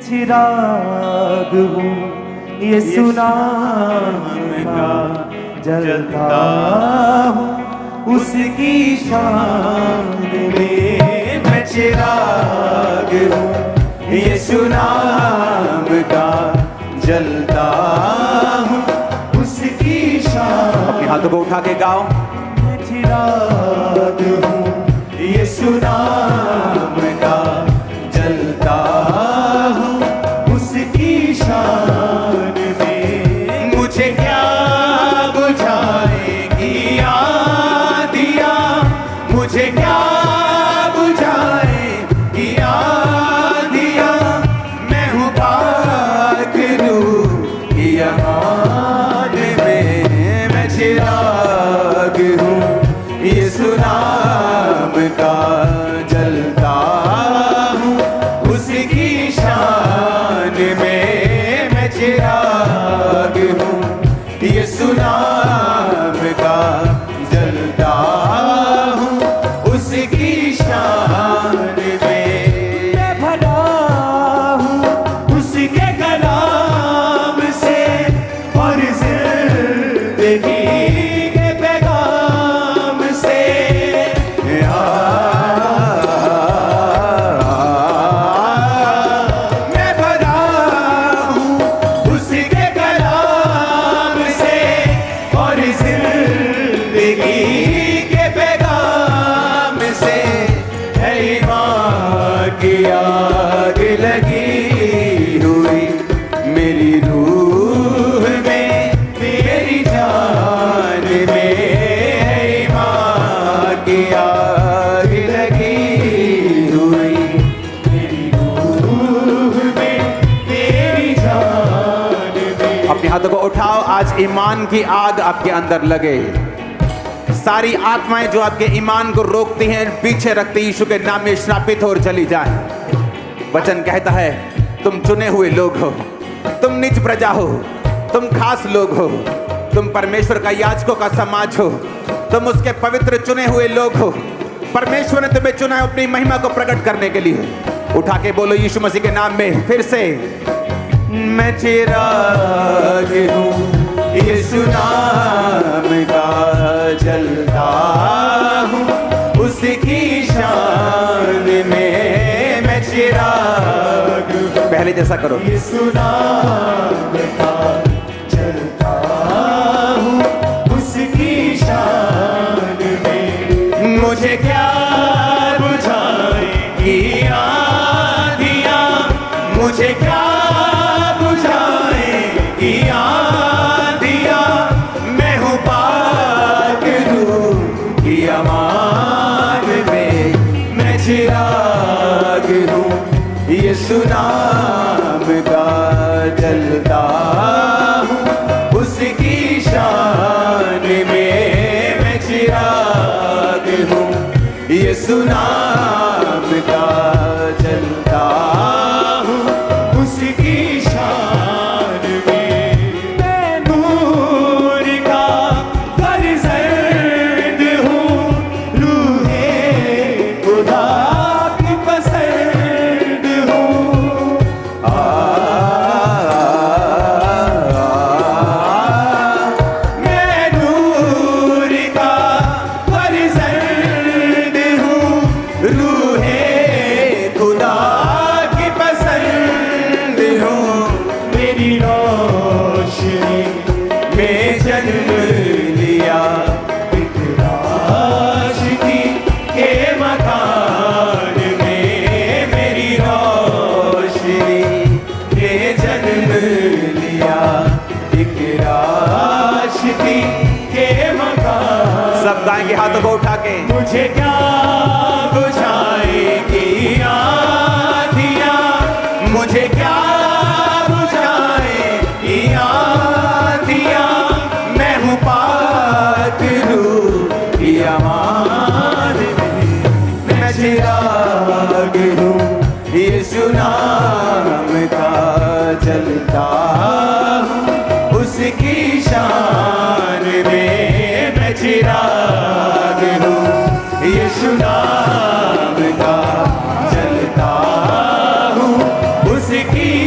चिराग हूँ यीशु नाम का, जलता हूँ उसकी शान में। मैं चिराग हूँ यीशु नाम का, जलता हूँ उसकी शान। अपने हाथों को उठा के गाओ। मैं चिराग हूँ यीशु नाम का, जलता हूँ उसकी शान में। मुझे क्या बुझाएगी आँधियाँ, मुझे क्या बुझाएगी आँधियाँ, मैं हूँ पाक रूह की अमान में। मैं चिराग हूँ यीशु नाम का, जलता हूँ उसकी शान में। मैं चिराग हूँ यीशु नाम का, जलता हूँ उसकी शान में। मैं भला हूँ उसके कलाम से और जिंदगी के पैगाम से। मैं भला हूँ उसके कलाम से और जिंदगी के पैगाम से। है ईमान की आग लगी हुई मेरी रूह में, मेरी जान में। है ईमान की आग लगी हुई मेरी रूह में, मेरी जान में। अपने हाथों को उठाओ। आज ईमान की आग आपके अंदर लगे। सारी आत्माएं जो आपके ईमान को रोकती हैं, पीछे रखती, यीशु के नाम में श्रापित हो और चली जाए। वचन कहता है तुम चुने हुए लोग हो, तुम निज प्रजा हो, तुम खास लोग हो, तुम परमेश्वर का याजकों का समाज हो, तुम उसके पवित्र चुने हुए लोग हो। परमेश्वर ने तुम्हें चुना है अपनी महिमा को प्रकट करने के लिए। उठा के बोलो यीशु मसीह के नाम में फिर से। मैं चिराग हूँ यीशु नाम का, जलता हूँ उसकी शान में। मैं चिराग हूँ पहले जैसा करो। यीशु नाम का, जलता हूँ उसकी शान में। मुझे क्या बुझाएगी आँधियाँ, मुझे क्या बुझाएगी आँधियाँ, मैं हूँ पाक रूह की अमान में। मैं चिराग हूँ यीशु नाम का, जलता हूँ उसकी शान में। मैं चिराग हूँ यीशु नाम का, जलता हूँ उसकी शान में। मैं नूर का फर्जंद हूँ, रूहे खुदा की पसंद हूँ। मैं नूर का फर्जंद हूँ, रूहे खुदा की पसंद हूँ। मेरी रोशनी में जन्म लिया आशिकी के मकान में। मेरी रोशनी में जन्म लिया आशिकी के मकान। सब गाएंगे हाथों को उठा के। मुझे क्या बुझाएगी आँधियाँ, मुझे क्या बुझाएगी आँधियाँ, मैं हूँ पाक रूह की अमान में। मैं चिराग हूँ यीशु नाम का, जलता हूँ उसकी शान में। मैं चिराग हूँ यीशु नाम का, जलता हूँ उसकी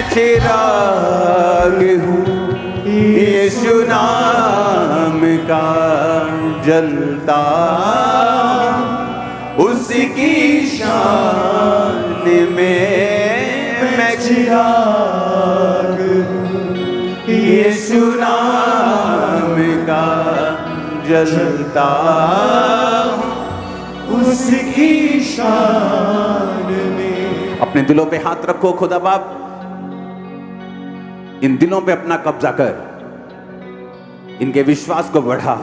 चिराग हूँ यीशु नाम का जलता उसकी शान में मैं चिराग हूँ यीशु नाम का जलता उसकी शान में। अपने दिलों पे हाथ रखो। खुदा बाप, इन दिलों पे अपना कब्जा कर, इनके विश्वास को बढ़ा,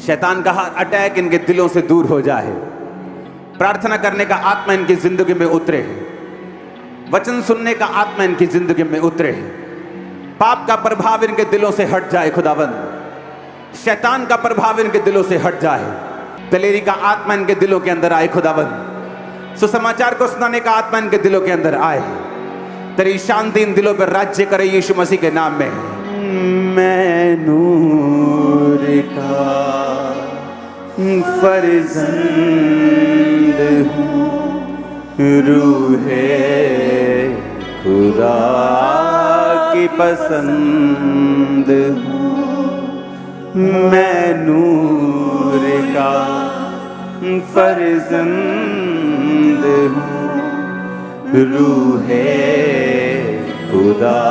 शैतान का अटैक इनके दिलों से दूर हो जाए, प्रार्थना करने का आत्मा इनकी जिंदगी में उतरे, वचन सुनने का आत्मा इनकी जिंदगी में उतरे, पाप का प्रभाव इनके दिलों से हट जाए खुदावंद, शैतान का प्रभाव इनके दिलों से हट जाए, दलेरी का आत्मा इनके दिलों के अंदर आए खुदावंद, सुसमाचार को सुनाने का आत्मा इनके दिलों के अंदर आए, तेरी शांति इन दिलों पर राज्य करे यीशु मसीह के नाम में। मैं नूर का फर्जंद हूँ, रूहे खुदा की पसंद हूँ, मैं नूर का फर्जंद हूँ, रूहे खुदा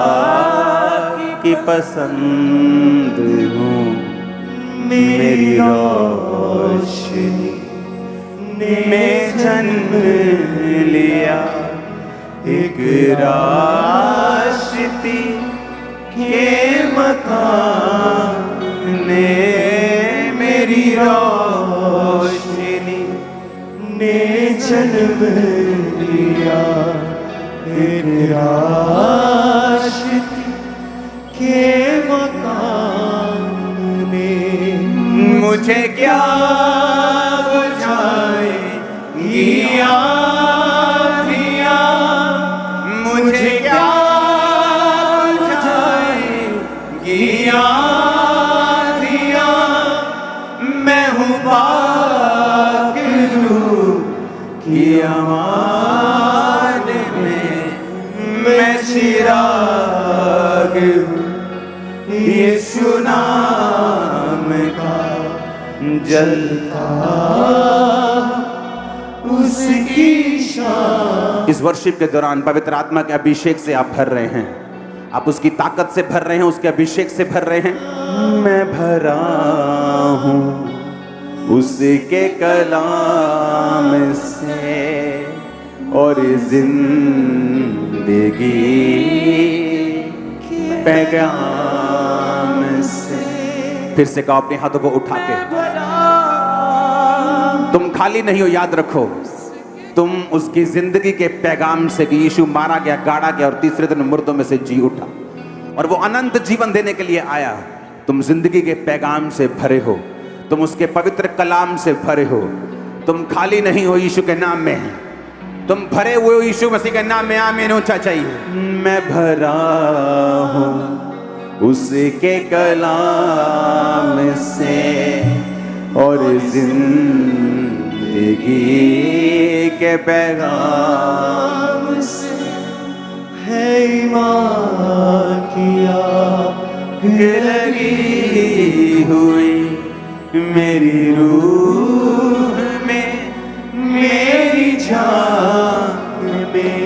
की पसंद हूँ, मेरी रोशनी ने जन्म लिया, एक राशती के मकान ने मेरी रोशनी ने जन्म लिया, एक राशती के मकान ने। मुझे क्या बुझाएगी आँधियाँ, मुझे क्या बुझाएगी आँधियाँ, मैं हूँ पाक रूह की अमान में, मैं चिराग हूँ यीशु नाम का जलता उसकी शान। इस वर्शिप के दौरान पवित्र आत्मा के अभिषेक से आप भर रहे हैं, आप उसकी ताकत से भर रहे हैं, उसके अभिषेक से भर रहे हैं। मैं भरा हूँ उसके कलाम से और जिंदगी पैगाम से। फिर से कहो अपने हाथों को उठा के, तुम खाली नहीं हो, याद रखो तुम उसकी जिंदगी के पैगाम से कि यीशु मारा गया, गाड़ा गया और तीसरे दिन मुर्दों में से जी उठा और वो अनंत जीवन देने के लिए आया। तुम जिंदगी के पैगाम से भरे हो, तुम उसके पवित्र कलाम से भरे हो, तुम खाली नहीं हो यीशु के नाम में, तुम भरे हुए हो यीशु मसीह के नाम में। आमीन ऊंचा चाहिए। मैं भरा हूँ उसके कलाम से और जिंदगी के पैगाम से, है ईमान की आग लगी हुई मेरी रूह में, मेरी जान में,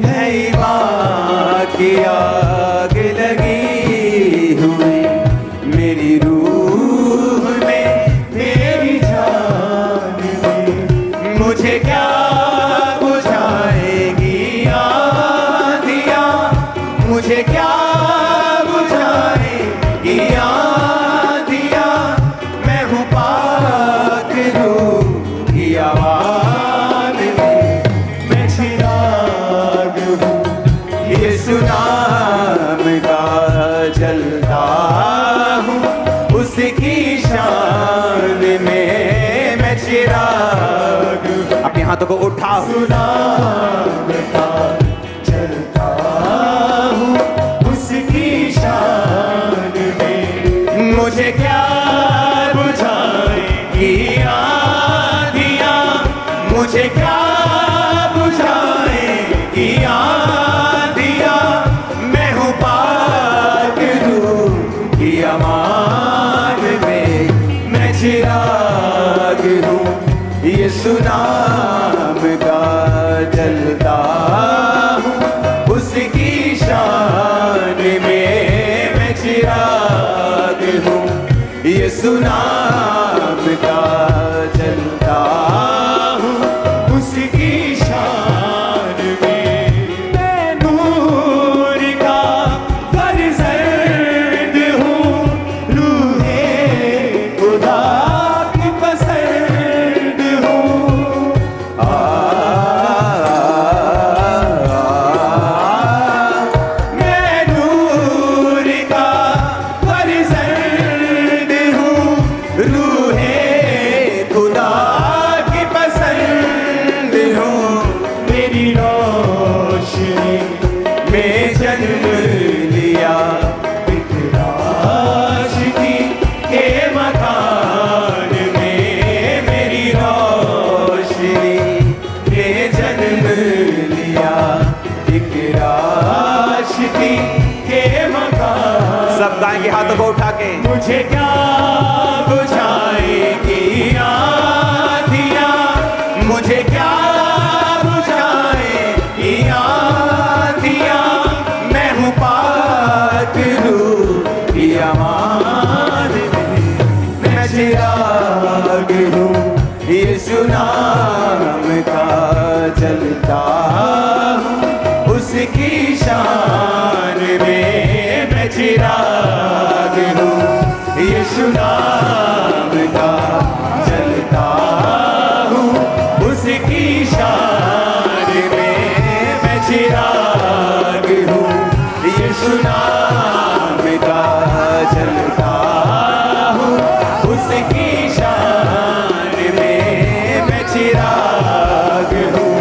है ईमान की आग लगी हुई मेरी रूह में, मेरी जान में। मुझे क्या बुझाएगी आँधियाँ, मुझे क्या बुझाएगी आँधियाँ, मैं हूँ पाक रूह की आवाज़ में, मैं चिराग हूँ यीशु नाम का जलता हूँ उसकी शान में, मैं चिराग अपने हाथों को उठाओ। नाम का जलता हूँ उसकी शान में, मुझे क्या बुझाएगी आँधियाँ, मुझे क्या बुझाएगी आँधियाँ, नाम का जलता हूँ, उसकी शान में मैं नूर का फर्जंद हूँ, रूहे खुदा की पसंद हूँ। मैं नूर का फर्जंद हूँ, रूहे खुदा की पसंद हूँ। मेरी रोशनी में जन्म लिया आशिकी के मकान में, मेरी रोशनी में जन्म लिया आशिकी के मकान। सब गाएंगे हाथों को उठा के। मुझे क्या बुझाएगी आँधियाँ, मुझे क्या बुझाएगी आँधियाँ, मैं हूँ पाक रूह की अमान में, मैं चिराग हूँ यीशु नाम का जलता हूँ, उसकी शान में मैं चिराग हूँ यीशु नाम का जलता हूँ, उसकी शान में मैं चिराग हूँ यीशु नाम का जलता हूँ, उसकी शान में मैं चिराग हूँ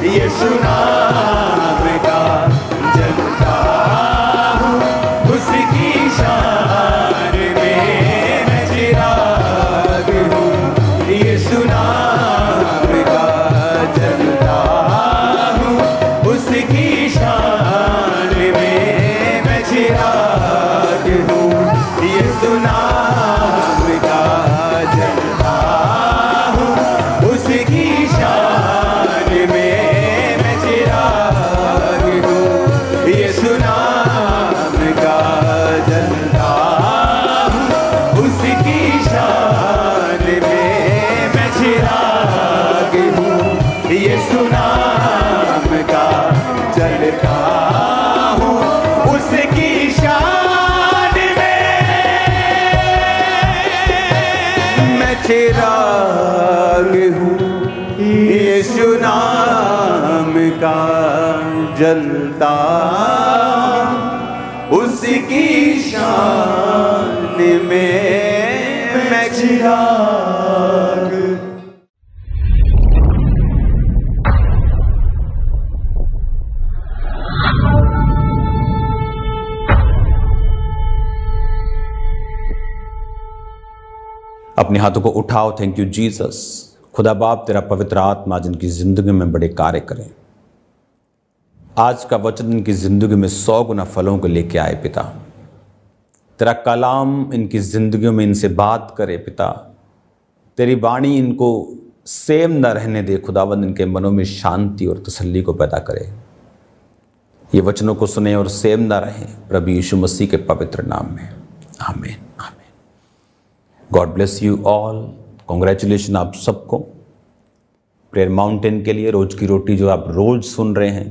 यीशु नाम का जलता हूँ, उसकी शान में मैं चिराग हूँ यीशु नाम का जलता हूँ, उसकी शान में मैं चिराग हूँ यीशु नाम का जलता हूँ, उसकी शान में मैं चिराग हूँ यीशु नाम का जलता हूँ, उसकी शान में मैं चिराग हूँ यीशु नाम का जलता हूँ, उसकी शान में मैं चिराग हूँ यीशु नाम का जलता, उसकी शान में मैं चिराग। अपने हाथों को उठाओ। Thank you Jesus. खुदा बाप तेरा पवित्र आत्मा जिनकी ज़िंदगी में बड़े कार्य करें, आज का वचन इनकी ज़िंदगी में 100 गुना फलों को लेके आए पिता। तेरा कलाम इनकी ज़िंदगियों में इनसे बात करे पिता। तेरी वाणी इनको सेम न रहने दे खुदावंद, इनके मनों में शांति और तसल्ली को पैदा करे। ये वचनों को सुने और सेम न रहें प्रभु यीशु मसीह के पवित्र नाम में, आमीन आमीन। God bless you all. Congratulation आप सबको प्रेयर माउंटेन के लिए। रोज की रोटी जो आप रोज सुन रहे हैं,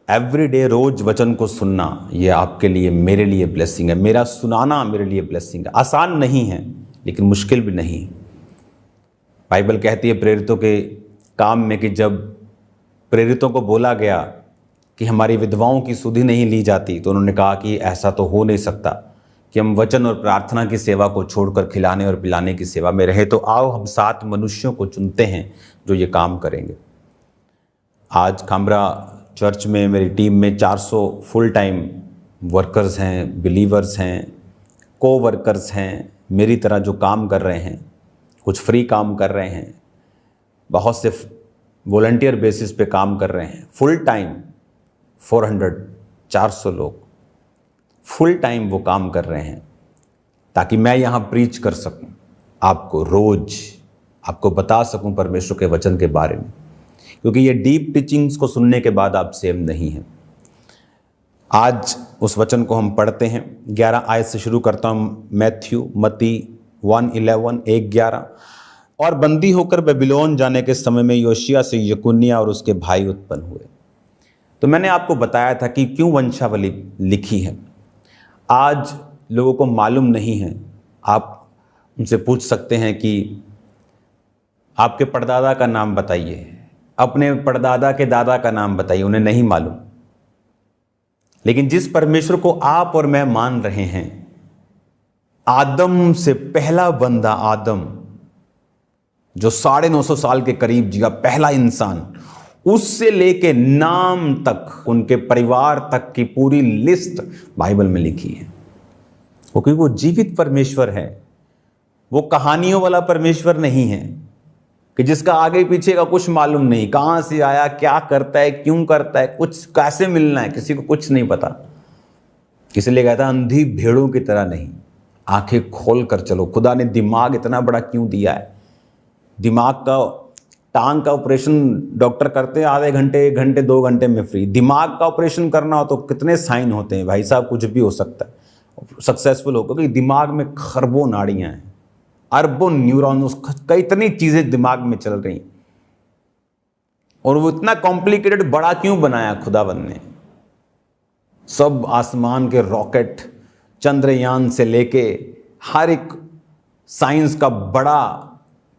एवरी डे रोज वचन को सुनना, ये आपके लिए मेरे लिए ब्लेसिंग है। मेरा सुनाना मेरे लिए ब्लेसिंग है। आसान नहीं है लेकिन मुश्किल भी नहीं। बाइबल कहती है प्रेरितों के काम में कि जब प्रेरितों को बोला गया कि हमारी विधवाओं की सुधि नहीं ली जाती, तो उन्होंने कहा कि ऐसा तो हो नहीं सकता कि हम वचन और प्रार्थना की सेवा को छोड़कर खिलाने और पिलाने की सेवा में रहे। तो आओ हम 7 मनुष्यों को चुनते हैं जो ये काम करेंगे। आज खामरा चर्च में मेरी टीम में 400 फुल टाइम वर्कर्स हैं, बिलीवर्स हैं, को वर्कर्स हैं, मेरी तरह जो काम कर रहे हैं, कुछ फ्री काम कर रहे हैं, बहुत से वॉलंटियर बेसिस पे काम कर रहे हैं। फुल टाइम 400 लोग फुल टाइम वो काम कर रहे हैं ताकि मैं यहाँ प्रीच कर सकूं, आपको रोज आपको बता सकूं परमेश्वर के वचन के बारे में, क्योंकि ये डीप टीचिंग्स को सुनने के बाद आप सेम नहीं हैं। आज उस वचन को हम पढ़ते हैं। 11 आयत से शुरू करता हूँ। मैथ्यू मत्ती 1:11 1:11। और बंदी होकर बेबीलोन जाने के समय में योशिया से यकुन्याह और उसके भाई उत्पन्न हुए। तो मैंने आपको बताया था कि क्यों वंशावली लिखी है। आज लोगों को मालूम नहीं है। आप उनसे पूछ सकते हैं कि आपके परदादा का नाम बताइए, अपने परदादा के दादा का नाम बताइए, उन्हें नहीं मालूम। लेकिन जिस परमेश्वर को आप और मैं मान रहे हैं, आदम से पहला बंदा आदम, जो 950 साल के करीब जिया, पहला इंसान, उससे लेके नाम तक, उनके परिवार तक की पूरी लिस्ट बाइबल में लिखी है। वो क्योंकि वो जीवित परमेश्वर है। वो कहानियों वाला परमेश्वर नहीं है कि जिसका आगे पीछे का कुछ मालूम नहीं, कहां से आया, क्या करता है, क्यों करता है, कुछ कैसे मिलना है, किसी को कुछ नहीं पता। इसलिए कहता अंधी भेड़ों की तरह नहीं, आंखें खोल कर चलो। खुदा ने दिमाग इतना बड़ा क्यों दिया है? दिमाग का, टांग का ऑपरेशन डॉक्टर करते हैं आधे घंटे, 1 घंटे, 2 घंटे में फ्री। दिमाग का ऑपरेशन करना हो तो कितने साइन होते हैं भाई साहब, कुछ भी हो सकता है सक्सेसफुल हो, क्योंकि दिमाग में खरबों नाड़ियां हैं, अरबों न्यूरॉन्स, कई इतनी चीजें दिमाग में चल रही। और वो इतना कॉम्प्लिकेटेड बड़ा क्यों बनाया खुदाबंद ने? सब आसमान के रॉकेट, चंद्रयान से लेके हर एक साइंस का बड़ा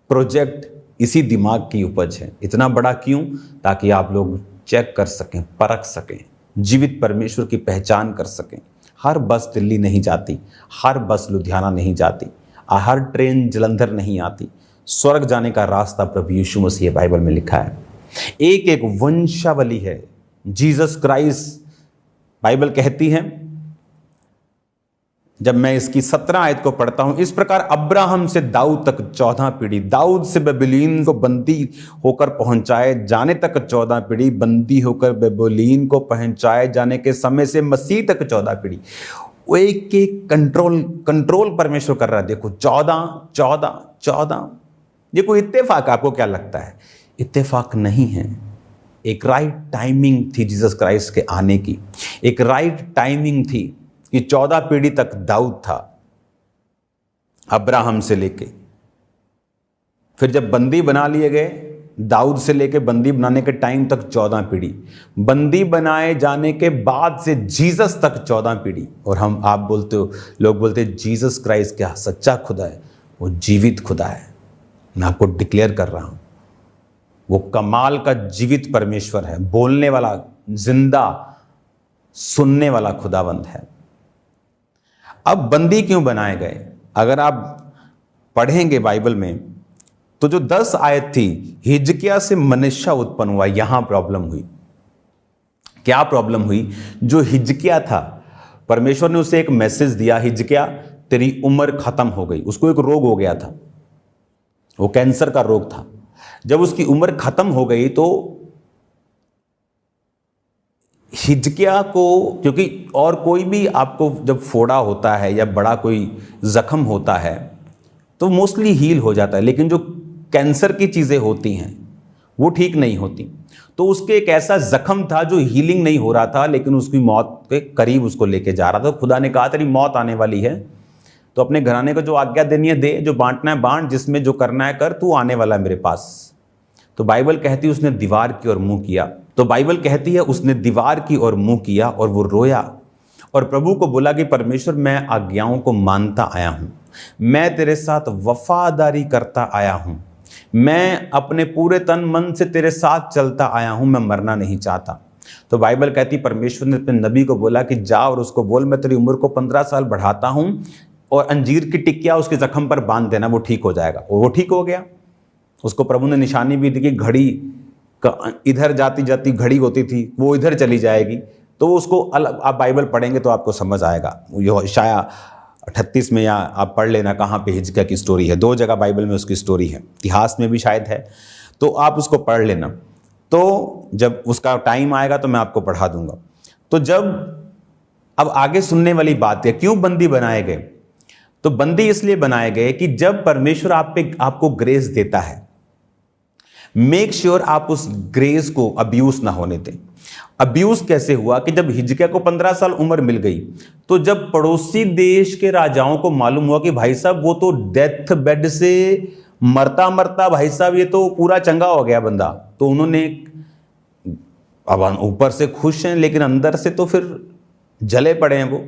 प्रोजेक्ट इसी दिमाग की उपज है। इतना बड़ा क्यों? ताकि आप लोग चेक कर सकें, परख सकें, जीवित परमेश्वर की पहचान कर सकें। हर बस दिल्ली नहीं जाती, हर बस लुधियाना नहीं जाती, हर ट्रेन जलंधर नहीं आती। स्वर्ग जाने का रास्ता प्रभु यीशु मसीह बाइबल में लिखा है। एक एक वंशावली है। जीसस क्राइस्ट, बाइबल कहती है, जब मैं इसकी 17 आयत को पढ़ता हूं, इस प्रकार अब्राहम से दाऊद तक 14 पीढ़ी, दाऊद से बेबीलोन को बंदी होकर पहुंचाए जाने तक 14 पीढ़ी, बंदी होकर बेबीलोन को पहुंचाए जाने के समय से मसीह तक 14 पीढ़ी। वो एक एक कंट्रोल परमेश्वर कर रहा है। देखो 14। ये कोई इत्तेफाक? आपको क्या लगता है? इत्तेफाक नहीं है। एक राइट टाइमिंग थी जीसस क्राइस्ट के आने की। एक राइट टाइमिंग थी कि 14 पीढ़ी तक दाऊद था, अब्राहम से लेके। फिर जब बंदी बना लिए गए, दाऊद से लेके बंदी बनाने के टाइम तक 14 पीढ़ी, बंदी बनाए जाने के बाद से जीसस तक 14 पीढ़ी। और आप बोलते हो, लोग बोलते हैं जीसस क्राइस्ट क्या सच्चा खुदा है? वो जीवित खुदा है। मैं आपको डिक्लेयर कर रहा हूं, वो कमाल का जीवित परमेश्वर है, बोलने वाला, जिंदा, सुनने वाला खुदावंद है। अब बंदी क्यों बनाए गए? अगर आप पढ़ेंगे बाइबल में तो जो 10 आयत थी, हिजकिया से मनश्शा उत्पन्न हुआ, यहां प्रॉब्लम हुई। क्या प्रॉब्लम हुई? जो हिजकिया था, परमेश्वर ने उसे एक मैसेज दिया, हिजकिया तेरी उम्र खत्म हो गई। उसको एक रोग हो गया था, वो कैंसर का रोग था। जब उसकी उम्र खत्म हो गई तो हिजकिया को, क्योंकि और कोई भी आपको जब फोड़ा होता है या बड़ा कोई जख्म होता है तो मोस्टली हील हो जाता है, लेकिन जो कैंसर की चीज़ें होती हैं वो ठीक नहीं होती। तो उसके एक ऐसा जख्म था जो हीलिंग नहीं हो रहा था, लेकिन उसकी मौत के करीब उसको लेके जा रहा था। तो खुदा ने कहा तेरी मौत आने वाली है, तो अपने घराने को जो आज्ञा देनी है दे, जो बांटना है बांट, जिसमें जो करना है कर, तू आने वाला है मेरे पास। तो बाइबल कहती है उसने दीवार की ओर मुंह किया। तो बाइबल कहती है उसने दीवार की ओर मुंह किया और वो रोया और प्रभु को बोला कि परमेश्वर मैं आज्ञाओं को मानता आया हूं, मैं तेरे साथ वफादारी करता आया हूं, मैं अपने पूरे तन मन से तेरे साथ चलता आया हूं, मैं मरना नहीं चाहता। तो बाइबल कहती परमेश्वर ने अपने नबी को बोला कि जा और उसको बोल मैं तेरी उम्र को 15 साल बढ़ाता हूं और अंजीर की टिक्किया उसके जख्म पर बांध देना, वो ठीक हो जाएगा। और वो ठीक हो गया। उसको प्रभु ने निशानी भी दी कि घड़ी का इधर जाती जाती घड़ी होती थी, वो इधर चली जाएगी। तो उसको अलग आप बाइबल पढ़ेंगे तो आपको समझ आएगा। ये इशाया 38 में, या आप पढ़ लेना कहाँ पे हिजकिया की स्टोरी है। 2 जगह बाइबल में उसकी स्टोरी है, इतिहास में भी शायद है, तो आप उसको पढ़ लेना। तो जब उसका टाइम आएगा तो मैं आपको पढ़ा दूंगा। तो जब अब आगे सुनने वाली बात है, क्यों बंदी बनाए गए? तो बंदी इसलिए बनाए गए कि जब परमेश्वर आपको ग्रेस देता है, मेक श्योर आप उस ग्रेस को अब्यूज ना होने दें। अब्यूज कैसे हुआ कि जब हिजकिय्याह को 15 साल उम्र मिल गई, तो जब पड़ोसी देश के राजाओं को मालूम हुआ कि भाई साहब वो तो डेथ बेड से मरता मरता भाई साहब ये तो पूरा चंगा हो गया बंदा, तो उन्होंने, अब ऊपर से खुश हैं लेकिन अंदर से तो फिर जले पड़े हैं वो,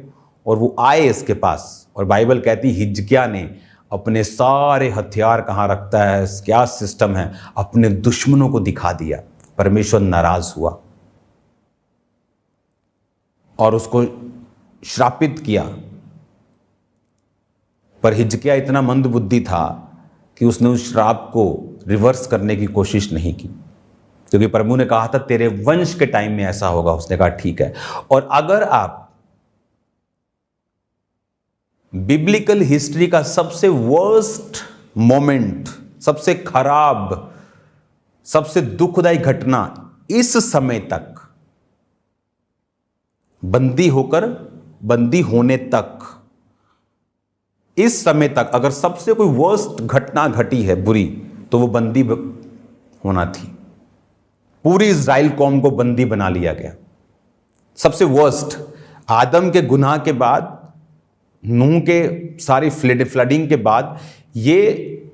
और वो आए इसके पास। और बाइबल कहती हिजकिय्याह ने अपने सारे हथियार कहाँ रखता है, क्या सिस्टम है, अपने दुश्मनों को दिखा दिया। परमेश्वर नाराज हुआ और उसको श्रापित किया। पर हिजकिय्याह इतना मंदबुद्धि था कि उसने उस श्राप को रिवर्स करने की कोशिश नहीं की, क्योंकि प्रभु ने कहा था तेरे वंश के टाइम में ऐसा होगा। उसने कहा ठीक है। और अगर आप बिब्लिकल हिस्ट्री का सबसे वर्स्ट मोमेंट, सबसे खराब, सबसे दुखदायी घटना इस समय तक, बंदी होकर बंदी होने तक, इस समय तक अगर सबसे कोई वर्स्ट घटना घटी है बुरी, तो वो बंदी होना थी। पूरी इज़राइल कौम को बंदी बना लिया गया। सबसे वर्स्ट, आदम के गुनाह के बाद, नूह के सारी फ्लडिंग के बाद, ये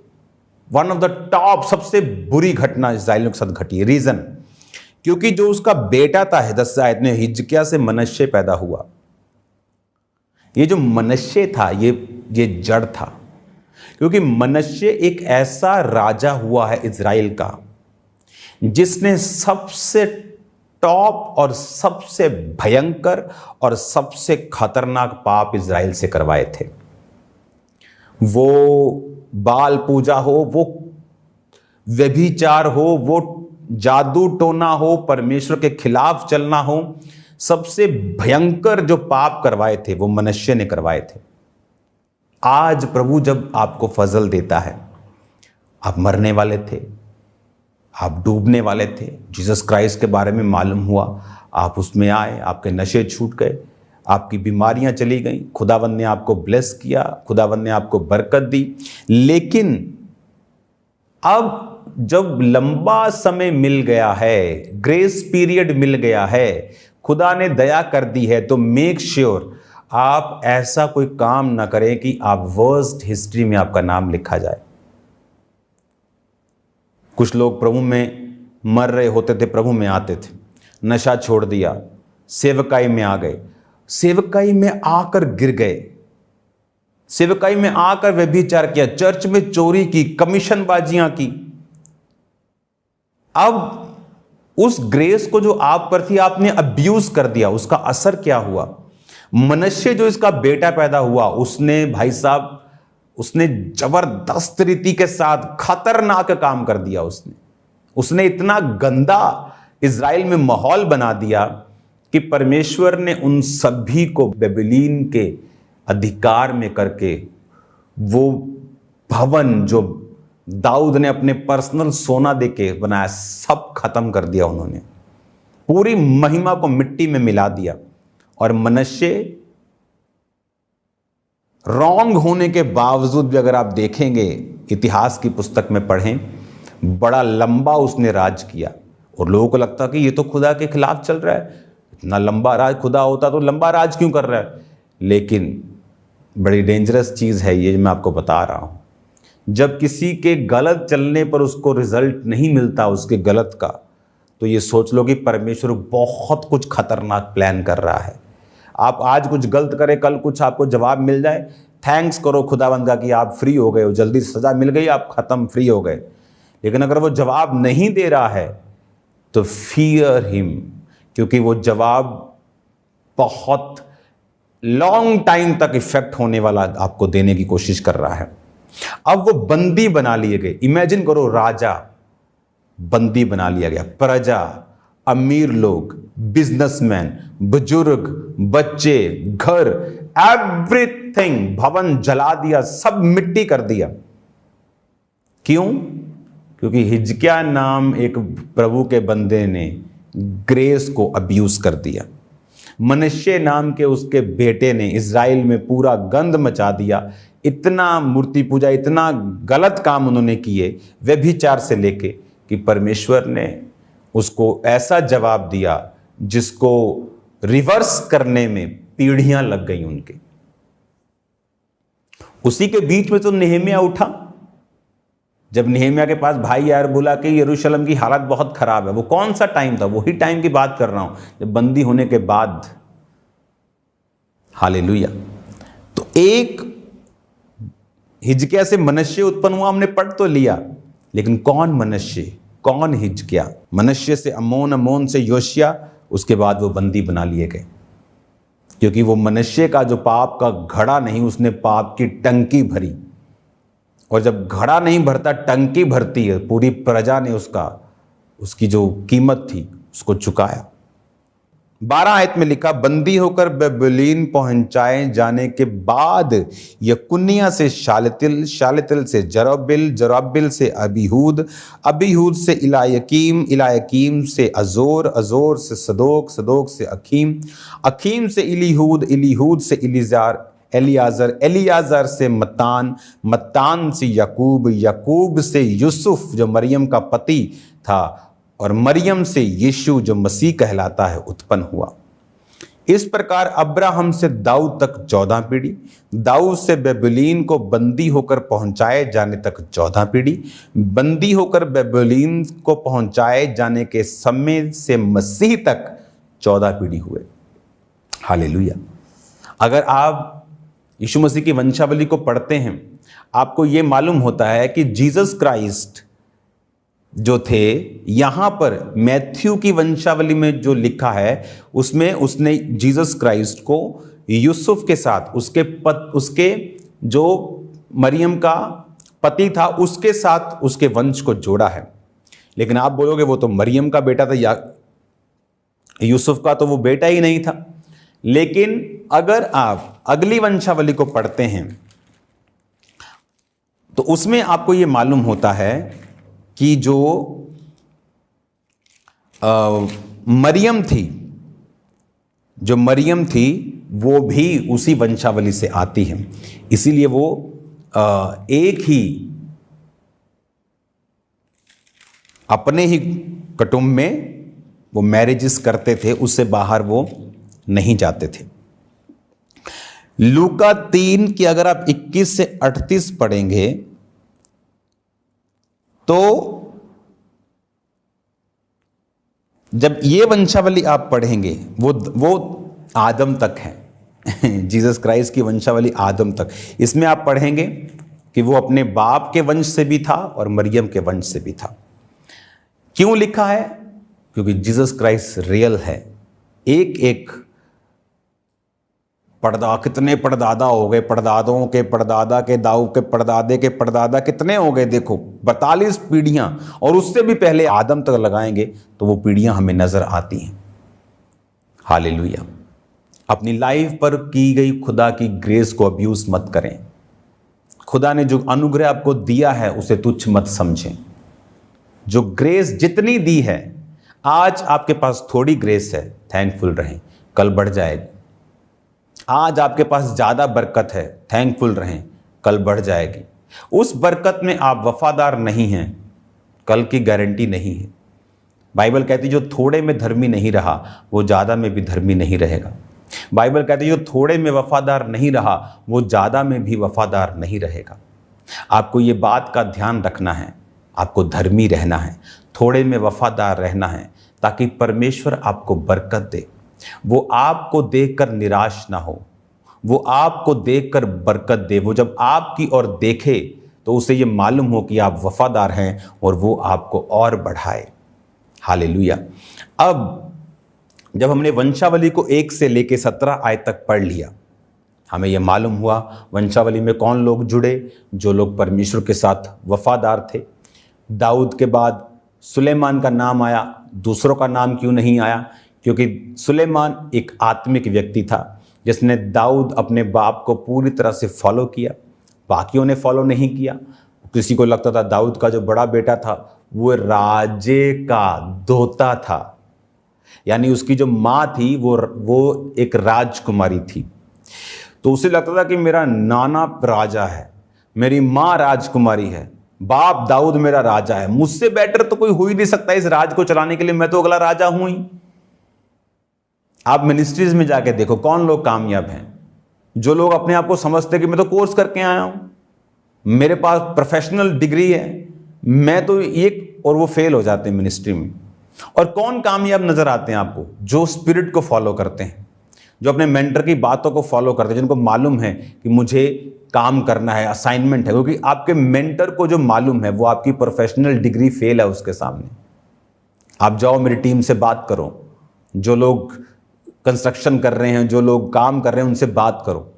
वन ऑफ द टॉप सबसे बुरी घटना इज़राइलियों के साथ घटी है। रीजन, क्योंकि जो उसका बेटा था 10 आयत में, हिजकिय्याह से मनश्शे पैदा हुआ। ये जो मनश्शे था ये जड़ था, क्योंकि मनश्शे एक ऐसा राजा हुआ है इज़राइल का जिसने सबसे टॉप और सबसे भयंकर और सबसे खतरनाक पाप इज़राइल से करवाए थे। वो बाल पूजा हो, वो व्यभिचार हो, वो जादू टोना हो, परमेश्वर के खिलाफ चलना हो, सबसे भयंकर जो पाप करवाए थे वो मनश्शे ने करवाए थे। आज प्रभु जब आपको फजल देता है, आप मरने वाले थे, आप डूबने वाले थे, जीसस क्राइस्ट के बारे में मालूम हुआ, आप उसमें आए, आपके नशे छूट गए, आपकी बीमारियां चली गई, खुदावंद ने आपको ब्लेस किया, खुदावंद ने आपको बरकत दी। लेकिन अब जब लंबा समय मिल गया है, ग्रेस पीरियड मिल गया है, खुदा ने दया कर दी है, तो मेक श्योर आप ऐसा कोई काम ना करें कि आप वर्स्ट हिस्ट्री में आपका नाम लिखा जाए। कुछ लोग प्रभु में मर रहे होते थे, प्रभु में आते थे, नशा छोड़ दिया, सेवकाई में आ गए, सेवकाई में आकर गिर गए, सेवकाई में आकर व्यभिचार किया, चर्च में चोरी की, कमीशनबाजियां की। अब उस ग्रेस को जो आप पर थी आपने अब्यूज कर दिया। उसका असर क्या हुआ? मनश्शे जो इसका बेटा पैदा हुआ, उसने भाई साहब, उसने जबरदस्त रीति के साथ खतरनाक काम कर दिया। उसने इतना गंदा इज़राइल में माहौल बना दिया कि परमेश्वर ने उन सभी को बेबीलोन के अधिकार में करके, वो भवन जो दाऊद ने अपने पर्सनल सोना देके बनाया, सब खत्म कर दिया उन्होंने। पूरी महिमा को मिट्टी में मिला दिया। और मनश्शे रॉन्ग होने के बावजूद भी, अगर आप देखेंगे इतिहास की पुस्तक में पढ़ें, बड़ा लंबा उसने राज किया। और लोगों को लगता कि ये तो खुदा के खिलाफ चल रहा है, इतना लंबा राज, खुदा होता तो लंबा राज क्यों कर रहा है? लेकिन बड़ी डेंजरस चीज़ है ये, मैं आपको बता रहा हूँ। जब किसी के गलत चलने पर उसको रिजल्ट नहीं मिलता उसके गलत का, तो ये सोच लो कि परमेश्वर बहुत कुछ खतरनाक प्लान कर रहा है। आप आज कुछ गलत करें, कल कुछ आपको जवाब मिल जाए, थैंक्स करो खुदावंद का कि आप फ्री हो गए हो, जल्दी सजा मिल गई, आप खत्म, फ्री हो गए। लेकिन अगर वो जवाब नहीं दे रहा है तो फियर हिम, क्योंकि वो जवाब बहुत लॉन्ग टाइम तक इफेक्ट होने वाला आपको देने की कोशिश कर रहा है। अब वो बंदी बना लिए गए। इमेजिन करो, राजा बंदी बना लिया गया, प्रजा, अमीर लोग, बिजनेसमैन, बुजुर्ग, बच्चे, घर, एवरीथिंग, भवन जला दिया, सब मिट्टी कर दिया। क्यों? क्योंकि हिजकिय्याह नाम एक प्रभु के बंदे ने ग्रेस को अब्यूज कर दिया। मनश्शे नाम के उसके बेटे ने इज़राइल में पूरा गंद मचा दिया। इतना मूर्ति पूजा, इतना गलत काम उन्होंने किए, व्यभिचार से लेके, कि परमेश्वर ने उसको ऐसा जवाब दिया जिसको रिवर्स करने में पीढ़ियां लग गई उनके। उसी के बीच में तो नेहमिया उठा। जब नेहमिया के पास भाई यार बोला कि यरूशलेम की हालत बहुत खराब है, वो कौन सा टाइम था? वही टाइम की बात कर रहा हूं जब बंदी होने के बाद। हालेलुया। तो एक हिजकिया से मनश्शे उत्पन्न हुआ, हमने पढ़ तो लिया, लेकिन कौन मनश्शे, कौन हिजकिया? मनश्शे से अमोन, अमोन से योशिया, उसके बाद वो बंदी बना लिए गए, क्योंकि वो मनश्शे का जो पाप का घड़ा नहीं, उसने पाप की टंकी भरी। और जब घड़ा नहीं भरता, टंकी भरती है, पूरी प्रजा ने उसकी जो कीमत थी उसको चुकाया। 12 आयत में लिखा, बंदी होकर बेबीलोन पहुंचाए जाने के बाद यकुन्याह से शालेतिल, शालेतिल से जरुब्बाबेल, जरुब्बाबेल से अबीहूद, अबीहूद से इलायकीम, इलायकीम से अजोर, अजोर से सदोक, सदोक से अखीम, अखीम से इलीहूद, इलीहूद से एलियाजर, एलियाजर से मत्तान, मत्तान से याकूब, याकूब से यूसुफ जो मरियम का पति था, और मरियम से यीशु जो मसीह कहलाता है उत्पन्न हुआ। इस प्रकार अब्राहम से दाऊद तक 14 पीढ़ी, दाऊद से बेबीलोन को बंदी होकर पहुंचाए जाने तक 14 पीढ़ी, बंदी होकर बेबीलोन को पहुंचाए जाने के समय से मसीह तक 14 पीढ़ी हुए। हालेलुया। अगर आप यीशु मसीह की वंशावली को पढ़ते हैं, आपको यह मालूम होता है कि जीसस क्राइस्ट जो थे, यहां पर मैथ्यू की वंशावली में जो लिखा है उसमें उसने जीसस क्राइस्ट को यूसुफ के साथ, उसके जो मरियम का पति था उसके साथ उसके वंश को जोड़ा है। लेकिन आप बोलोगे वो तो मरियम का बेटा था, या यूसुफ का तो वो बेटा ही नहीं था। लेकिन अगर आप अगली वंशावली को पढ़ते हैं तो उसमें आपको ये मालूम होता है कि जो मरियम थी वो भी उसी वंशावली से आती है। इसीलिए वो एक ही अपने ही कुटुंब में वो मैरिजेस करते थे, उससे बाहर वो नहीं जाते थे। लूका 3 की अगर आप 21 से 38 पढ़ेंगे तो जब ये वंशावली आप पढ़ेंगे वो आदम तक है। जीसस क्राइस्ट की वंशावली आदम तक। इसमें आप पढ़ेंगे कि वो अपने बाप के वंश से भी था और मरियम के वंश से भी था। क्यों लिखा है? क्योंकि जीसस क्राइस्ट रियल है। एक एक कितने परदादा हो गए, परदादों के परदादा के दाऊ के परदादे के परदादा कितने हो गए, देखो 42 पीढ़ियां, और उससे भी पहले आदम तक लगाएंगे तो वो पीढ़ियां हमें नजर आती हैं। हालेलुया। अपनी लाइफ पर की गई खुदा की ग्रेस को अब्यूज मत करें। खुदा ने जो अनुग्रह आपको दिया है उसे तुच्छ मत समझें। जो ग्रेस जितनी दी है, आज आपके पास थोड़ी ग्रेस है, थैंकफुल रहें, कल बढ़ जाएगी। आज आपके पास ज़्यादा बरकत है, थैंकफुल रहें, कल बढ़ जाएगी। उस बरकत में आप वफादार नहीं हैं, कल की गारंटी नहीं है। बाइबल कहती है जो थोड़े में धर्मी नहीं रहा वो ज़्यादा में भी धर्मी नहीं रहेगा। बाइबल कहती है जो थोड़े में वफादार नहीं रहा वो ज़्यादा में भी वफादार नहीं रहेगा। आपको ये बात का ध्यान रखना है, आपको धर्मी रहना है, थोड़े में वफादार रहना है, ताकि परमेश्वर आपको बरकत दे। वो आपको देखकर निराश ना हो, वो आपको देखकर बरकत दे। वो जब आपकी ओर देखे तो उसे ये मालूम हो कि आप वफादार हैं और वो आपको और बढ़ाए। हालेलुया। अब जब हमने वंशावली को 1 से लेकर 17 आयत तक पढ़ लिया, हमें यह मालूम हुआ वंशावली में कौन लोग जुड़े, जो लोग परमेश्वर के साथ वफादार थे। दाऊद के बाद सुलेमान का नाम आया, दूसरों का नाम क्यों नहीं आया? क्योंकि सुलेमान एक आत्मिक व्यक्ति था जिसने दाऊद अपने बाप को पूरी तरह से फॉलो किया, बाकियों ने फॉलो नहीं किया। किसी को लगता था दाऊद का जो बड़ा बेटा था वो राजे का दोता था, यानी उसकी जो माँ थी वो एक राजकुमारी थी। तो उसे लगता था कि मेरा नाना राजा है, मेरी माँ राजकुमारी है, बाप दाऊद मेरा राजा है, मुझसे बेटर तो कोई हो ही नहीं सकता इस राज को चलाने के लिए, मैं तो अगला राजा हूं ही। आप मिनिस्ट्रीज में जाके देखो कौन लोग कामयाब हैं। जो लोग अपने आप को समझते कि मैं तो कोर्स करके आया हूं, मेरे पास प्रोफेशनल डिग्री है, मैं तो ये, और वो फेल हो जाते हैं मिनिस्ट्री में। और कौन कामयाब नजर आते हैं आपको? जो स्पिरिट को फॉलो करते हैं, जो अपने मेंटर की बातों को फॉलो करते हैं, जिनको मालूम है कि मुझे काम करना है, असाइनमेंट है। क्योंकि आपके मेंटर को जो मालूम है वो आपकी प्रोफेशनल डिग्री फेल है उसके सामने। आप जाओ मेरी टीम से बात करो, जो लोग कंस्ट्रक्शन कर रहे हैं, जो लोग काम कर रहे हैं, उनसे बात करो।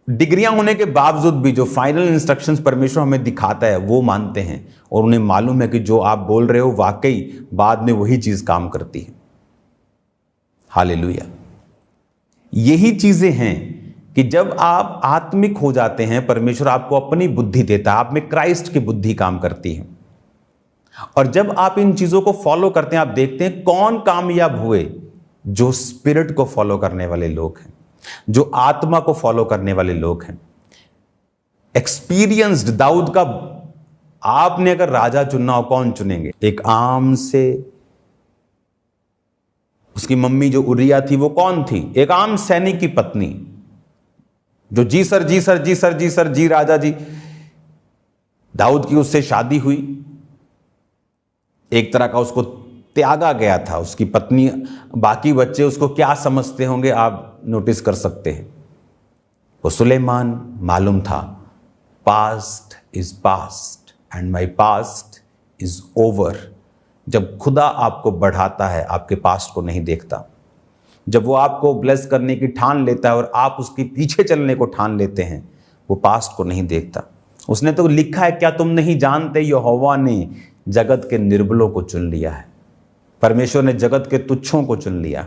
डिग्रियां होने के बावजूद भी जो फाइनल इंस्ट्रक्शंस परमेश्वर हमें दिखाता है वो मानते हैं, और उन्हें मालूम है कि जो आप बोल रहे हो वाकई बाद में वही चीज काम करती है। हालेलुया। यही चीजें हैं कि जब आप आत्मिक हो जाते हैं, परमेश्वर आपको अपनी बुद्धि देता है, आप में क्राइस्ट की बुद्धि काम करती है। और जब आप इन चीजों को फॉलो करते हैं, आप देखते हैं कौन कामयाब हुए। जो स्पिरिट को फॉलो करने वाले लोग हैं, जो आत्मा को फॉलो करने वाले लोग हैं। एक्सपीरियंस्ड दाऊद का आपने अगर राजा चुनना हो, कौन चुनेंगे? एक आम से, उसकी मम्मी जो उरिया थी वो कौन थी? एक आम सैनिक की पत्नी, जो जी सर जी सर जी सर जी सर जी राजा जी। दाऊद की उससे शादी हुई, एक तरह का उसको त्यागा गया था। उसकी पत्नी, बाकी बच्चे उसको क्या समझते होंगे आप नोटिस कर सकते हैं। वो सुलेमान मालूम था, past is past and my past is over. जब खुदा आपको बढ़ाता है, आपके पास्ट को नहीं देखता। जब वो आपको ब्लेस करने की ठान लेता है और आप उसके पीछे चलने को ठान लेते हैं, वो पास्ट को नहीं देखता। उसने तो लिखा है, क्या तुम नहीं जानते यहोवा ने जगत के निर्बलों को चुन लिया है। परमेश्वर ने जगत के तुच्छों को चुन लिया,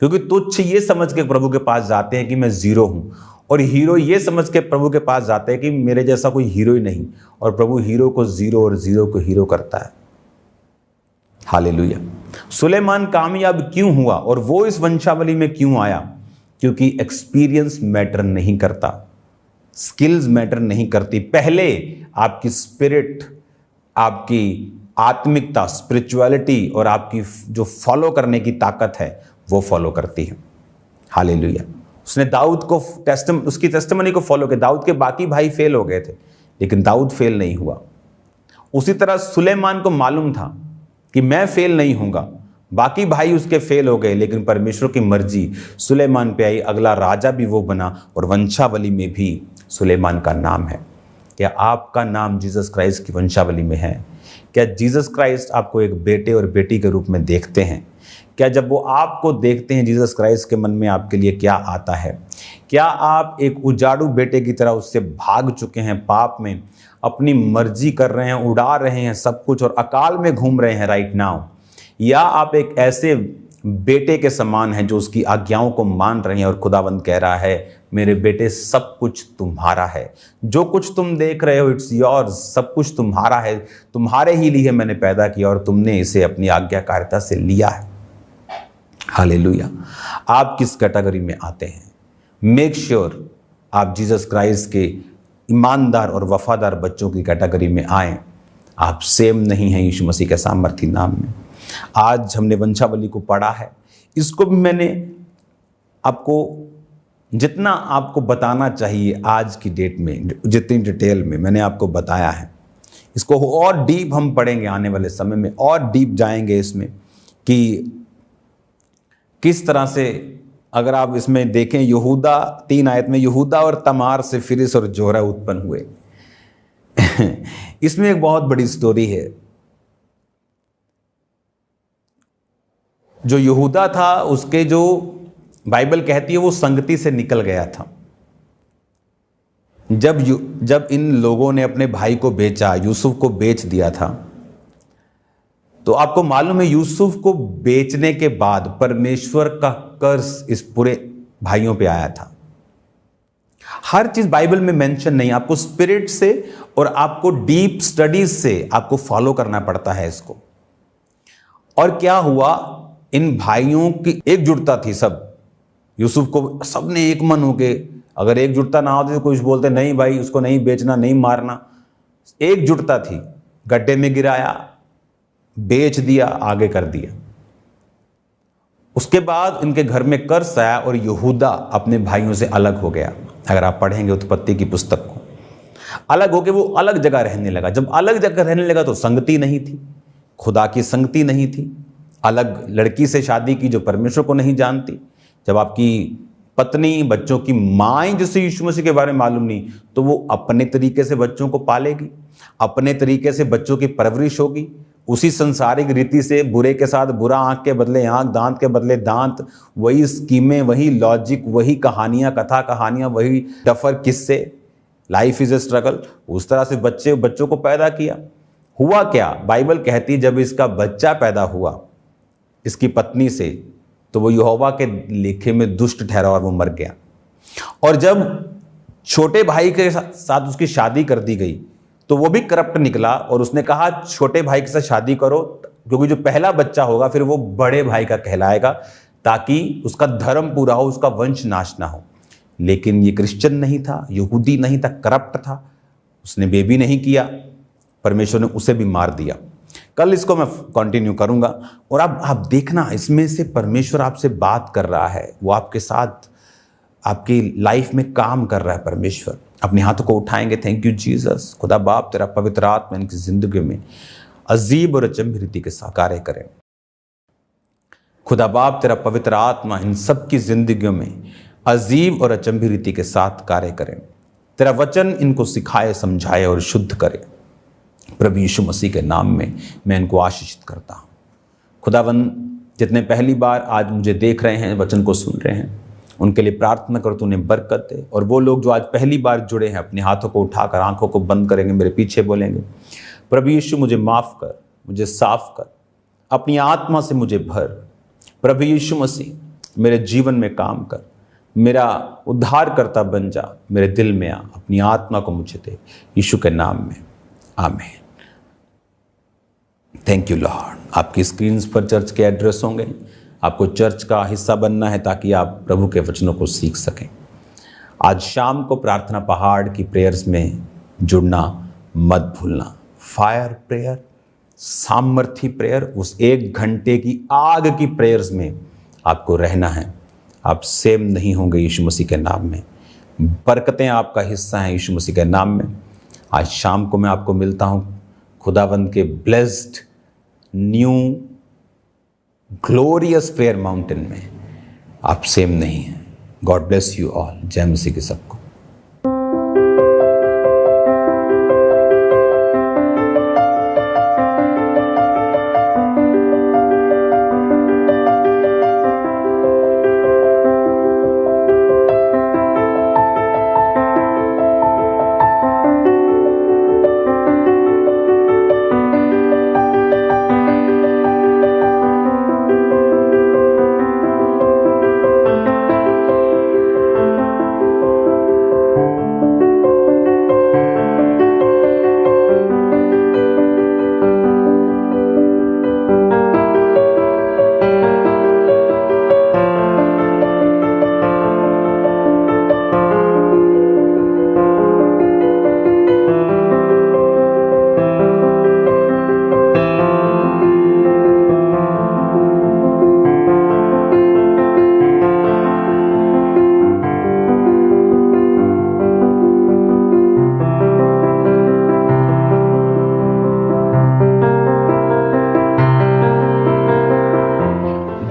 क्योंकि तुच्छ ये समझ के प्रभु के पास जाते हैं कि मैं जीरो हूं, और हीरो ये समझ के प्रभु के पास जाते हैं कि मेरे जैसा कोई हीरो ही नहीं। और प्रभु हीरो को जीरो और जीरो को हीरो करता है। हालेलुया। सुलेमान कामयाब क्यों हुआ और वो इस वंशावली में क्यों आया? क्योंकि एक्सपीरियंस मैटर नहीं करता, स्किल्स मैटर नहीं करती। पहले आपकी स्पिरिट, आपकी आत्मिकता, स्पिरिचुअलिटी और आपकी जो फॉलो करने की ताकत है वो फॉलो करती है। हालेलुया। उसने दाऊद को उसकी टेस्टिमनी को फॉलो किया। दाऊद के बाकी भाई फेल हो गए थे, लेकिन दाऊद फेल नहीं हुआ। उसी तरह सुलेमान को मालूम था कि मैं फेल नहीं होऊंगा। बाकी भाई उसके फेल हो गए, लेकिन परमेश्वर की मर्जी सुलेमान पे आई, अगला राजा भी वो बना, और वंशावली में भी सुलेमान का नाम है। क्या आपका नाम जीसस क्राइस्ट की वंशावली में है? क्या जीसस क्राइस्ट आपको एक बेटे और बेटी के रूप में देखते हैं? क्या जब वो आपको देखते हैं, जीसस क्राइस्ट के मन में आपके लिए क्या आता है? क्या आप एक उजाड़ू बेटे की तरह उससे भाग चुके हैं, पाप में अपनी मर्जी कर रहे हैं, उड़ा रहे हैं सब कुछ और अकाल में घूम रहे हैं राइट नाउ? या आप एक ऐसे बेटे के समान हैं जो उसकी आज्ञाओं को मान रहे हैं और खुदावंद कह रहा है, मेरे बेटे सब कुछ तुम्हारा है, जो कुछ तुम देख रहे हो इट्स योर्स, सब कुछ तुम्हारा है, तुम्हारे ही लिए मैंने पैदा किया और तुमने इसे अपनी आज्ञाकारिता से लिया है। हालेलुया। आप किस कैटेगरी में आते हैं? मेक श्योर आप जीसस क्राइस्ट के ईमानदार और वफादार बच्चों की कैटेगरी में आए। आप सेम नहीं हैं यीशु मसीह के सामर्थी नाम में। आज हमने वंशावली को पढ़ा है, इसको भी मैंने आपको जितना आपको बताना चाहिए आज की डेट में, जितनी डिटेल में मैंने आपको बताया है, इसको और डीप हम पढ़ेंगे आने वाले समय में, और डीप जाएंगे इसमें कि किस तरह से, अगर आप इसमें देखें यहूदा 3 आयत में, यहूदा और तमार से फिरिस और जोरा उत्पन्न हुए। इसमें एक बहुत बड़ी स्टोरी है। जो यहूदा था, उसके जो बाइबल कहती है वो संगति से निकल गया था। जब इन लोगों ने अपने भाई को बेचा, यूसुफ को बेच दिया था, तो आपको मालूम है यूसुफ को बेचने के बाद परमेश्वर का कर्ज इस पूरे भाइयों पे आया था। हर चीज बाइबल में मेंशन नहीं, आपको स्पिरिट से और आपको डीप स्टडीज से आपको फॉलो करना पड़ता है इसको। और क्या हुआ, इन भाइयों की एकजुटता थी। सब यूसुफ को सबने एक मन होके, अगर एकजुटता ना होती तो कुछ बोलते नहीं भाई उसको नहीं बेचना, नहीं मारना। एकजुटता थी, गड्ढे में गिराया, बेच दिया, आगे कर दिया। उसके बाद इनके घर में कर्ज आया और यहूदा अपने भाइयों से अलग हो गया। अगर आप पढ़ेंगे उत्पत्ति की पुस्तक को, अलग होकर वो अलग जगह रहने लगा। जब अलग जगह रहने लगा तो संगति नहीं थी, खुदा की संगति नहीं थी। अलग लड़की से शादी की जो परमेश्वर को नहीं जानती। जब आपकी पत्नी, बच्चों की माँ जिसे यीशु मसीह के बारे में मालूम नहीं, तो वो अपने तरीके से बच्चों को पालेगी, अपने तरीके से बच्चों की परवरिश होगी, उसी संसारिक रीति से, बुरे के साथ बुरा, आंख के बदले आंख, दांत के बदले दांत, वही स्कीमें, वही लॉजिक, वही कहानियां, कथा कहानियां, वही डफर किस्से। Life is a struggle. उस तरह से बच्चों को पैदा किया। हुआ क्या, बाइबल कहती जब इसका बच्चा पैदा हुआ इसकी पत्नी से, तो वो यहोवा के लेखे में दुष्ट ठहरा और वो मर गया। और जब छोटे भाई के साथ उसकी शादी कर दी गई तो वो भी करप्ट निकला और उसने कहा छोटे भाई के साथ शादी करो, क्योंकि जो पहला बच्चा होगा फिर वो बड़े भाई का कहलाएगा, ताकि उसका धर्म पूरा हो, उसका वंश नाश ना हो। लेकिन ये क्रिश्चियन नहीं था, यहूदी नहीं था, करप्ट था, उसने बेबी नहीं किया, परमेश्वर ने उसे भी मार दिया। कल इसको मैं कंटिन्यू करूंगा। और अब आप देखना, इसमें से परमेश्वर आपसे बात कर रहा है, वो आपके साथ आपकी लाइफ में काम कर रहा है। परमेश्वर अपने हाथों को उठाएंगे। Thank you Jesus. खुदा बाप तेरा पवित्र आत्मा इनकी जिंदगी में अजीब और अचंभी रीति के साथ कार्य करें। खुदा बाप तेरा पवित्र आत्मा इन सब की जिंदगियों में अजीब और अचंभी रीति के साथ कार्य करें। तेरा वचन इनको सिखाए, समझाए और शुद्ध करे। प्रभु यीशु मसीह के नाम में मैं इनको आशीषित करता हूँ। खुदावन, जितने पहली बार आज मुझे देख रहे हैं, वचन को सुन रहे हैं, उनके लिए प्रार्थना कर तू उन्हें बरकत दे। और वो लोग जो आज पहली बार जुड़े हैं, अपने हाथों को उठाकर आंखों को बंद करेंगे, मेरे पीछे बोलेंगे, प्रभु यीशु मुझे माफ़ कर, मुझे साफ कर, अपनी आत्मा से मुझे भर। प्रभु यीशु मसीह मेरे जीवन में काम कर, मेरा उद्धारकर्ता बन जा, मेरे दिल में आ, अपनी आत्मा को मुझे दे, यीशु के नाम में, आमीन। Thank you Lord. आपकी स्क्रीन्स पर चर्च के एड्रेस होंगे। आपको चर्च का हिस्सा बनना है ताकि आप प्रभु के वचनों को सीख सकें। आज शाम को प्रार्थना पहाड़ की प्रेयर्स में जुड़ना मत भूलना। फायर प्रेयर, सामर्थी प्रेयर, उस 1 घंटे की आग की प्रेयर्स में आपको रहना है। आप सेम नहीं होंगे यीशु मसीह के नाम में। बरकतें आपका हिस्सा हैं यीशु मसीह के नाम में। आज शाम को मैं आपको मिलता हूँ खुदावंद के blessed new glorious prayer mountain में। आप सेम नहीं हैं। God bless you all. जय मसीह के सबको।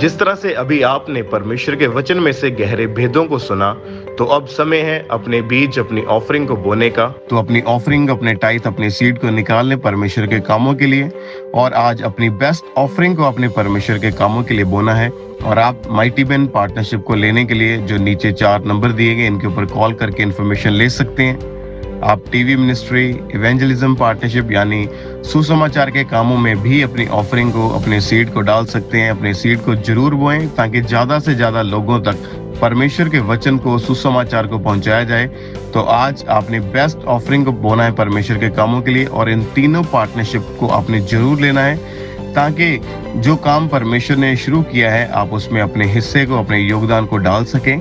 जिस तरह से अभी आपने परमेश्वर के वचन में से गहरे भेदों को सुना, तो अब समय है अपने बीज, अपनी ऑफरिंग को बोने का। तो अपनी ऑफरिंग, अपने टाइथ, अपने सीड को निकालने परमेश्वर के कामों के लिए। और आज अपनी बेस्ट ऑफरिंग को अपने परमेश्वर के कामों के लिए बोना है। और आप माइटी बेन पार्टनरशिप को लेने के लिए जो नीचे 4 नंबर दिए गए, इनके ऊपर कॉल करके इन्फॉर्मेशन ले सकते हैं। आप टीवी मिनिस्ट्री, इवेंजलिज्म पार्टनरशिप यानी सुसमाचार के कामों में भी अपनी ऑफरिंग को, अपने सीड को डाल सकते हैं। अपने सीड को जरूर बोएं ताकि ज़्यादा से ज़्यादा लोगों तक परमेश्वर के वचन को, सुसमाचार को पहुंचाया जाए। तो आज आपने बेस्ट ऑफरिंग को बोना है परमेश्वर के कामों के लिए। और इन तीनों पार्टनरशिप को आपने जरूर लेना है ताकि जो काम परमेश्वर ने शुरू किया है, आप उसमें अपने हिस्से को, अपने योगदान को डाल सकें।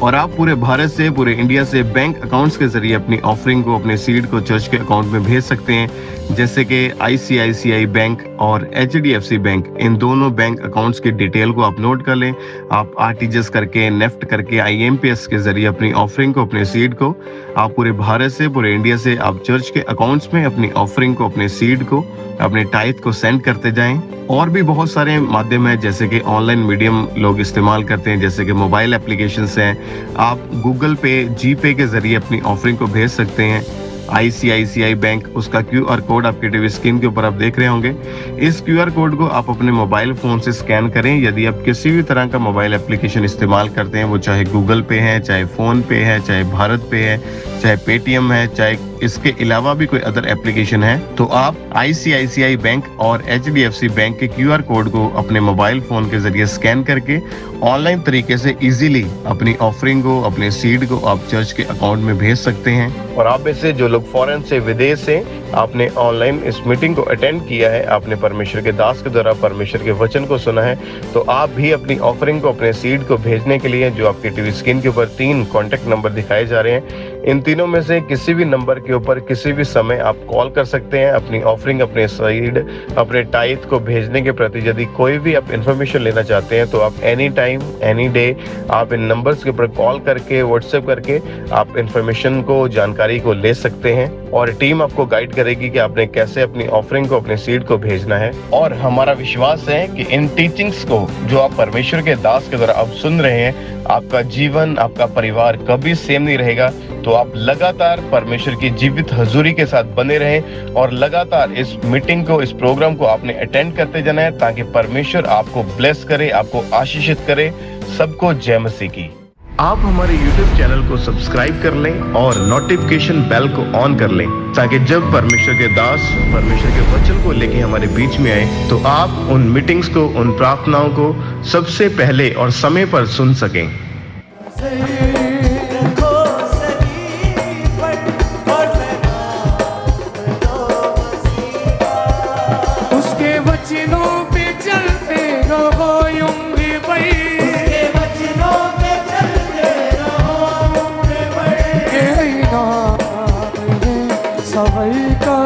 और आप पूरे भारत से, पूरे इंडिया से बैंक अकाउंट्स के जरिए अपनी ऑफरिंग को, अपने सीड को चर्च के अकाउंट में भेज सकते हैं, जैसे कि ICICI बैंक और HDFC बैंक। इन दोनों बैंक अकाउंट्स की डिटेल को आप नोट कर लें। आप RTGS करके, नेफ्ट करके, IMPS के जरिए अपनी ऑफरिंग को, अपने सीड को आप पूरे भारत से, पूरे इंडिया से आप चर्च के अकाउंट्स में अपनी ऑफरिंग को, अपने सीड को, अपने टाइथ को सेंड करते जाएं। और भी बहुत सारे माध्यम है, जैसे कि ऑनलाइन मीडियम लोग इस्तेमाल करते हैं, जैसे कि मोबाइल एप्लीकेशंस हैं। आप गूगल पे, GPay के जरिए अपनी ऑफरिंग को भेज सकते हैं। ICICI बैंक, उसका QR कोड आपके टीवी स्क्रीन के ऊपर आप देख रहे होंगे। इस QR कोड को आप अपने मोबाइल फोन से स्कैन करें। यदि आप किसी भी तरह का मोबाइल एप्लीकेशन इस्तेमाल करते हैं, वो चाहे गूगल पे है, चाहे फोन पे है, चाहे भारत पे है, चाहे पेटीएम है, चाहे इसके अलावा भी कोई अदर एप्लीकेशन है, तो आप ICICI बैंक और HDFC बैंक के QR कोड को अपने मोबाइल फोन के जरिए स्कैन करके ऑनलाइन तरीके से इजीली अपनी ऑफरिंग को, अपने सीड को आप चर्च के अकाउंट में भेज सकते हैं। और आप में से जो लोग फॉरेन से, विदेश से आपने ऑनलाइन इस मीटिंग को अटेंड किया है, आपने परमेश्वर के दास के द्वारा परमेश्वर के वचन को सुना है, तो आप भी अपनी ऑफरिंग को, अपने सीड को भेजने के लिए जो आपके टीवी स्क्रीन के ऊपर 3 कॉन्टेक्ट नंबर दिखाए जा रहे हैं, इन तीनों में से किसी भी नंबर के ऊपर किसी भी समय आप कॉल कर सकते हैं। अपनी ऑफरिंग, अपने सीड, अपने टाइथ को भेजने के प्रति यदि कोई भी आप इन्फॉर्मेशन लेना चाहते हैं, तो आप एनी टाइम, एनी डे आप इन नंबर्स के ऊपर कॉल करके, व्हाट्सएप करके आप इन्फॉर्मेशन को, जानकारी को ले सकते हैं। और टीम आपको गाइड करेगी कि आपने कैसे अपनी ऑफरिंग को, अपने सीड को भेजना है। और हमारा विश्वास है कि इन टीचिंग्स को जो आप परमेश्वर के दास के द्वारा अब सुन रहे हैं, आपका जीवन, आपका परिवार कभी सेम नहीं रहेगा। तो आप लगातार परमेश्वर की जीवित हजूरी के साथ बने रहें और लगातार इस मीटिंग को, इस प्रोग्राम को आपने अटेंड करते जाना है, ताकि परमेश्वर आपको ब्लेस करे, आपको आशीषित करे। सबको जय मसीह की। आप हमारे YouTube चैनल को सब्सक्राइब कर लें और नोटिफिकेशन बेल को ऑन कर लें, ताकि जब परमेश्वर के दास परमेश्वर के वचन को लेके हमारे बीच में आए, तो आप उन मीटिंग्स को, उन प्रार्थनाओं को सबसे पहले और समय पर सुन सकें। उसके वचनों पे चलते रहो, उम्र भर उसके वचनों पे चलते रहो, उम्र भर यही नाम है सबर का।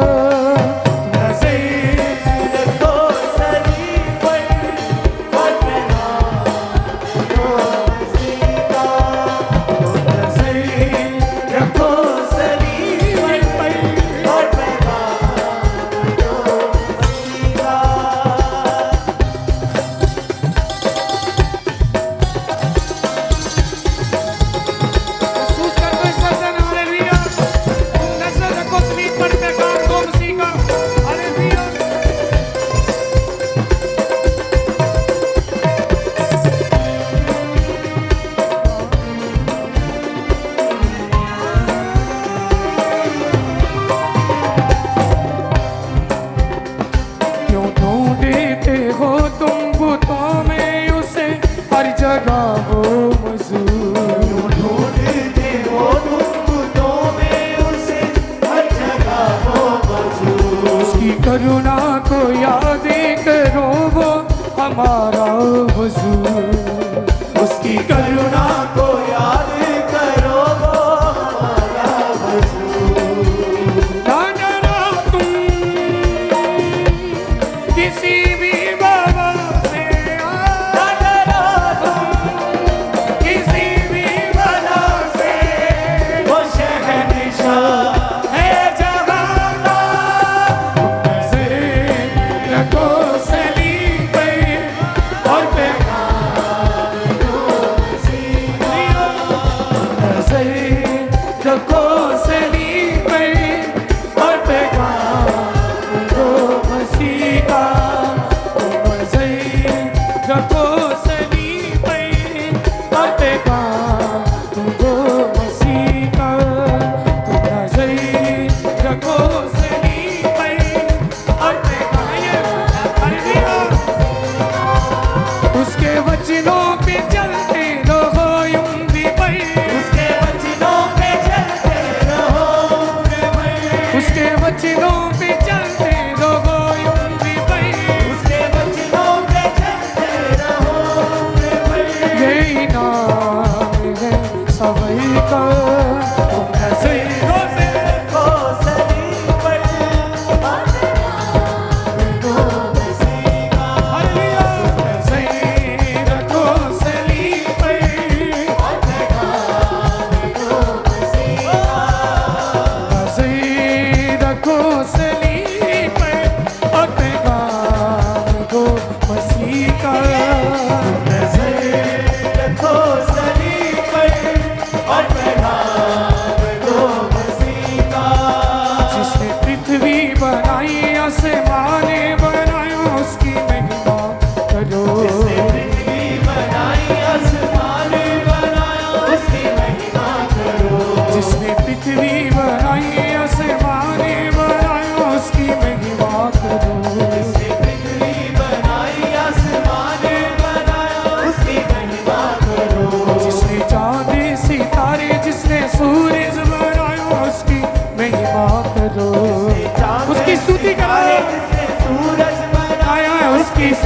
करुणा को याद करो, वो हमारा हुजूर। उसकी करुणा को याद करो, वो हमारा हुजूर। ना डरो तुम किसी भी बाबा से, ना डरो तुम किसी भी बला से, वो शहंशाह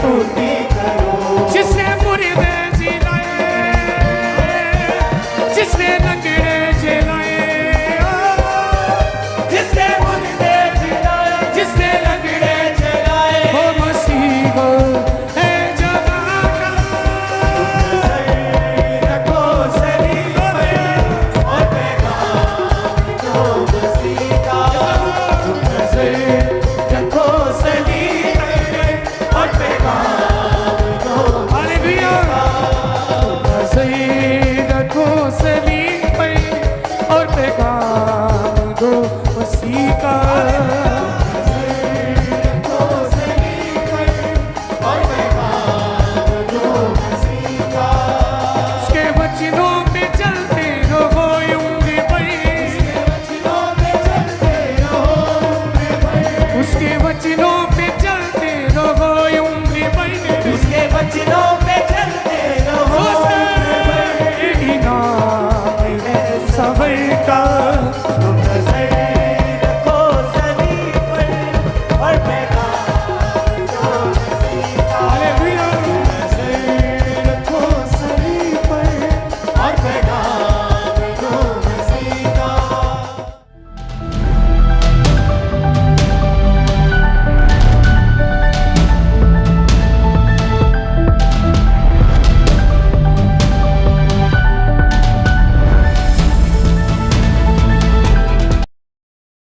पूरी करो। जिसने मुर्दे जिलाए, जिसने लंगड़े जिलाए, जिसने मुर्दे जिलाए, जिसने लंगड़े जिलाए, वो मसीह को है जगाना। रखो सलीब पे और पैगाम दो मसीह का। रखो सलीब पे और पैगाम दो। हालेलुया। रखो सलीब